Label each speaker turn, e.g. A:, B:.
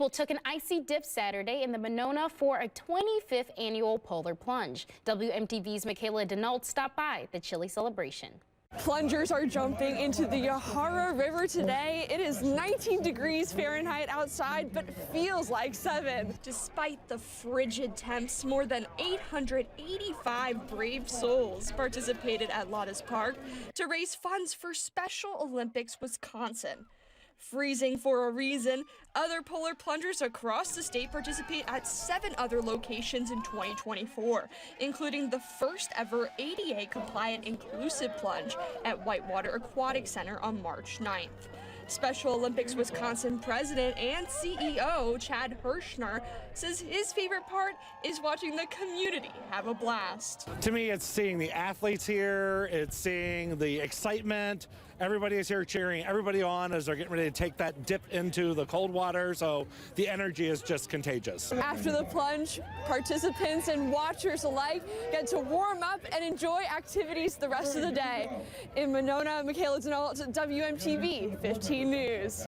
A: People took an icy dip Saturday in the Monona for a 25th annual Polar Plunge. WMTV's Michaela Denault stopped by the chilly celebration.
B: Plungers are jumping into the Yahara River today. It is 19 degrees Fahrenheit outside, but feels like 7. Despite the frigid temps, more than 885 brave souls participated at Lottes Park to raise funds for Special Olympics Wisconsin. Freezing for a reason, other polar plungers across the state participate at 7 other locations in 2024, including the first ever ADA-compliant inclusive plunge at Whitewater Aquatic Center on March 9th. Special Olympics Wisconsin president and CEO Chad Hirschner says his favorite part is watching the community have a blast.
C: To me, it's seeing the athletes here, it's seeing the excitement. Everybody is here cheering everybody on as they're getting ready to take that dip into the cold water, so the energy is just contagious.
B: After the plunge, participants and watchers alike get to warm up and enjoy activities the rest of the day. In Monona, Michaela Denault, WMTV 15 News.